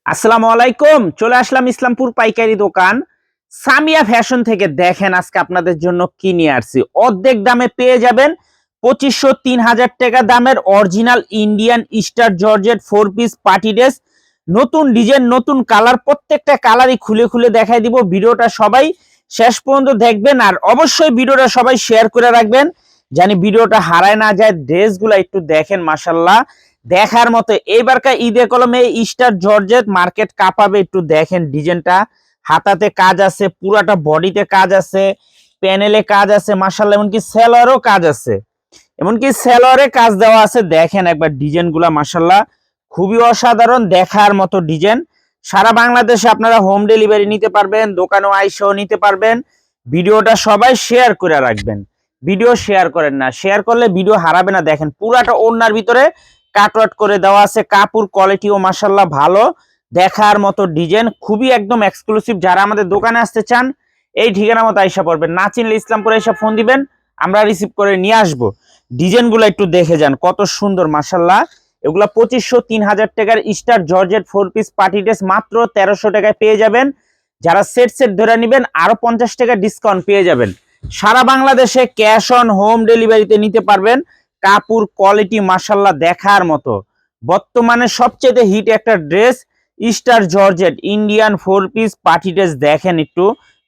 আসসালামু আলাইকুম। চলে আসলাম ইসলামপুর পাইকারি দোকান সামিয়া ফ্যাশন থেকে। দেখেন আজকে আপনাদের জন্য কি নিয়ে আসছি। অর্ধেক দামে পেয়ে যাবেন 2500-3000 টাকা দামের original Indian star georgette 4 piece party dress. নতুন ডিজাইন, নতুন কালার, প্রত্যেকটা কালারই খুলে খুলে দেখাই দিব। ভিডিওটা সবাই শেষ পর্যন্ত দেখবেন আর অবশ্যই ভিডিওটা সবাই শেয়ার করে রাখবেন জানি ভিডিওটা হারায় না যায়। ড্রেসগুলো একটু দেখেন, মাশাআল্লাহ দেখার মতো। এইবারকার ঈদে কলমে স্টার জর্জেট মার্কেট কাঁপাবে। একটু দেখেন ডিজাইনটা, হাতাতে কাজ আছে, পুরাটা বডিতে কাজ আছে, প্যানেলে কাজ আছে, মাশাআল্লাহ এমনকি সেলরও কাজ আছে, এমনকি সেলরে কাজ দেওয়া আছে। দেখেন একবার ডিজাইনগুলা, মাশাআল্লাহ খুবই অসাধারণ, দেখার মতো ডিজাইন। সারা বাংলাদেশে আপনারা হোম ডেলিভারি নিতে পারবেন, দোকানেও আইসেও নিতে পারবেন। ভিডিওটা সবাই শেয়ার করে রাখবেন। ভিডিও শেয়ার করেন না, শেয়ার করলে ভিডিও হারাবে না। দেখেন পুরাটা ওড়নার ভিতরে কাটওয়ার্ক করে দেওয়া আছে, কাপড় কোয়ালিটিও মাশাআল্লাহ ভালো, দেখার মতো ডিজাইন, খুবই একদম এক্সক্লুসিভ। যারা আমাদের দোকানে আসতে চান এই ঠিকানা মতো আইসা পড়বেন, না চিনলে ইসলামপুরে এসে ফোন দিবেন, আমরা রিসিভ করে নিয়ে আসবো। ডিজাইনগুলো একটু দেখে যান, কত সুন্দর মাশাআল্লাহ। এগুলা 2500-3000 টাকার star georgette 4 piece party dress মাত্র 1300 টাকায় পেয়ে যাবেন। যারা সেট সেট ধরে নেবেন আরো 50 টাকা ডিসকাউন্ট পেয়ে যাবেন। সারা বাংলাদেশে ক্যাশ অন হোম ডেলিভারিতে নিতে পারবেন। কাপড় কোয়ালিটি মাশাআল্লাহ দেখার মতো। বর্তমানে সবচেয়ে হিট একটা dress star georgette Indian 4 piece party dress. দেখেন একটু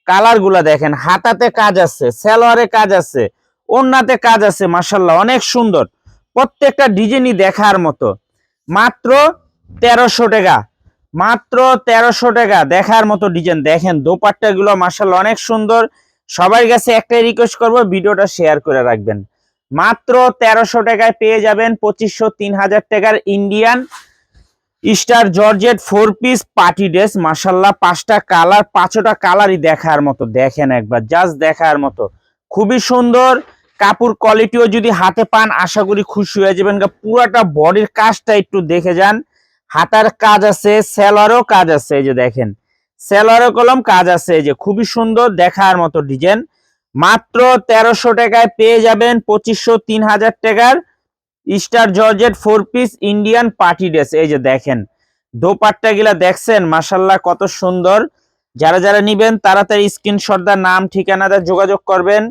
কালারগুলা দেখেন, হাতাতে কাজ আছে, সালোয়ারে কাজ আছে, ওড়নাতে কাজ আছে, মাশাআল্লাহ অনেক সুন্দর। প্রত্যেকটা ডিজাইনই দেখার মতো। মাত্র 1300 টাকা, মাত্র 1300 টাকা, দেখার মতো ডিজাইন। দেখেন দোপাট্টাগুলো মাশাআল্লাহ অনেক সুন্দর। সবার কাছে একটাই রিকোয়েস্ট করব, ভিডিওটা শেয়ার করে রাখবেন। মাত্র 1300 টাকায় পেয়ে যাবেন 2500-3000 টাকার Indian star georgette 4 piece party dress. মাশাআল্লাহ পাঁচটা কালার, পাঁচটা কালারই দেখার মতো। দেখেন একবার, জাস্ট দেখার মতো, খুবই সুন্দর। কাপড় কোয়ালিটিও যদি হাতে পান আশা করি খুশি হয়ে যাবেন। পুরাটা বডির কাজটা একটু দেখে যান, হাতার কাজ আছে, সেলারও কাজ আছে, এই যে দেখেন সেলারও কলম কাজ আছে, এই যে খুবই সুন্দর দেখার মতো ডিজাইন। মাত্র 1300 টাকায় পেয়ে যাবেন 2500-3000 টাকার star georgette 4 piece Indian party dress. এই যে দেখেন দোপাট্টা গুলা দেখছেন, মাশাআল্লাহ কত সুন্দর। যারা যারা নিবেন তাড়াতাড়ি স্ক্রিনশট দা নাম ঠিকানা দা যোগাযোগ করবেন।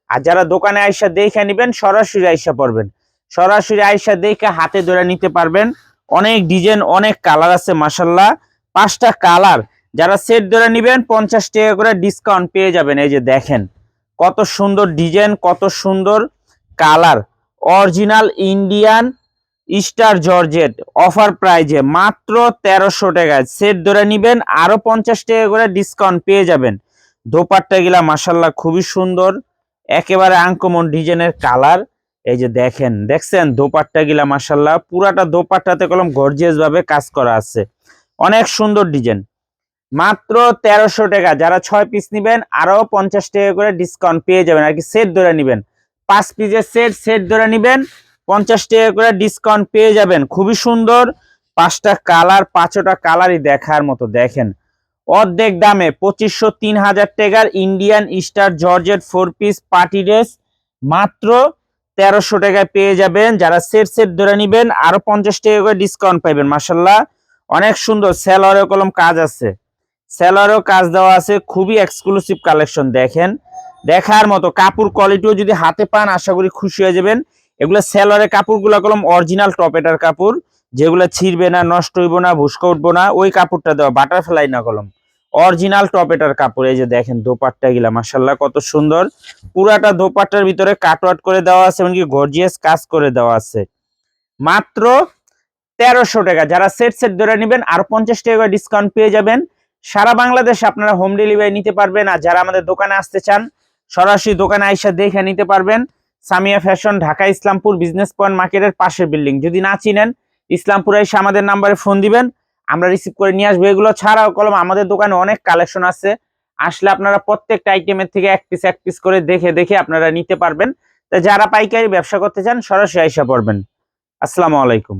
আর যারা দোকানে আইসা দেখে নিবেন সরাসরি আইসা পড়বেন, সরাসরি আইসা দেখে হাতে ধরে নিতে পারবেন। অনেক ডিজাইন, অনেক কালার আছে, মাশাআল্লাহ পাঁচটা কালার। যারা সেট ধরে নিবেন 50 টাকা করে ডিসকাউন্ট পেয়ে যাবেন। এই যে দেখেন কত সুন্দর ডিজাইন, কত সুন্দর colour. Original Indian star georgette offer প্রাইজে মাত্র 1300 টাকায় সেট ধরে নিবেন, আরো 50 টাকা করে ডিসকাউন্ট পেয়ে যাবেন। দোপাট্টা গুলা মাশাআল্লাহ খুবই সুন্দর, একেবারে আনকমন ডিজাইনের কালার। এই যে দেখেন, দেখছেন দোপাট্টা গুলা মাশাআল্লাহ পুরাটা দোপাট্টাতে কলম গর্জিয়াস ভাবে কাজ করা আছে, অনেক সুন্দর ডিজাইন। মাত্র 1300 টাকা। যারা 6 পিস নিবেন আরো 50 টাকা করে ডিসকাউন্ট পেয়ে যাবেন। আর কি সেট ধরে নিবেন, 5 পিসের সেট, সেট ধরে নিবেন 50 টাকা করে ডিসকাউন্ট পেয়ে যাবেন। খুবই সুন্দর, পাঁচটা কালার, পাঁচটা কালারই দেখার মতো। দেখেন অর্ধেক দামে 2500-3000 টাকার Indian star georgette 4 piece party dress মাত্র 1300 টাকায় পেয়ে যাবেন। যারা সেট সেট ধরে নিবেন আরো 50 টাকা করে ডিসকাউন্ট পাইবেন। মাশাআল্লাহ অনেক সুন্দর, সেলরে কলম কাজ আছে, সেলারও কাজ দেওয়া আছে, খুবই এক্সক্লুসিভ কালেকশন। দেখেন দেখার মতো। কাপড় কোয়ালিটিও যদি হাতে পান আশা করি খুশি হয়ে যাবেন। এগুলো সেলারের কাপড়গুলো কলম অরিজিনাল টপেটার কাপড়, যেগুলো ছিঁড়বে না, নষ্ট হইব না, ভুস্কা উঠবো না, ওই কাপড়টা দেওয়া, বাটারফ্লাই না কলম, অরিজিনাল টপেটার কাপড়। এই যে দেখেন দোপাট্টা গিলা মাশাআল্লাহ কত সুন্দর। পুরাটা দোপাট্টার ভিতরে কাটওয়ার্ক করে দেওয়া আছে, এমনকি গর্জিয়াস কাজ করে দেওয়া আছে। মাত্র 1300 টাকা। যারা সেট সেট ধরে নেবেন আরো 50 টাকা ডিসকাউন্ট পেয়ে যাবেন। সারা বাংলাদেশে আপনারা হোম ডেলিভারি নিতে পারবেন। আর যারা আমাদের দোকানে আসতে চান সরাসরি দোকানে আইসা দেখে নিতে পারবেন। Samia fashion, Dhaka Islampur business point মার্কেটের পাশের বিল্ডিং। যদি না চিনেন ইসলামপুরে এসে আমাদের নাম্বারে ফোন দিবেন, আমরা রিসিভ করে নিয়ে আসবো। এগুলো ছাড়াও কলম আমাদের দোকানে অনেক কালেকশন আছে, আসলে আপনারা প্রত্যেকটা আইটেমের থেকে এক পিস করে দেখে দেখে আপনারা নিতে পারবেন। তো যারা পাইকারি ব্যবসা করতে চান সরাসরি আইসা পড়বেন। আসসালামু আলাইকুম।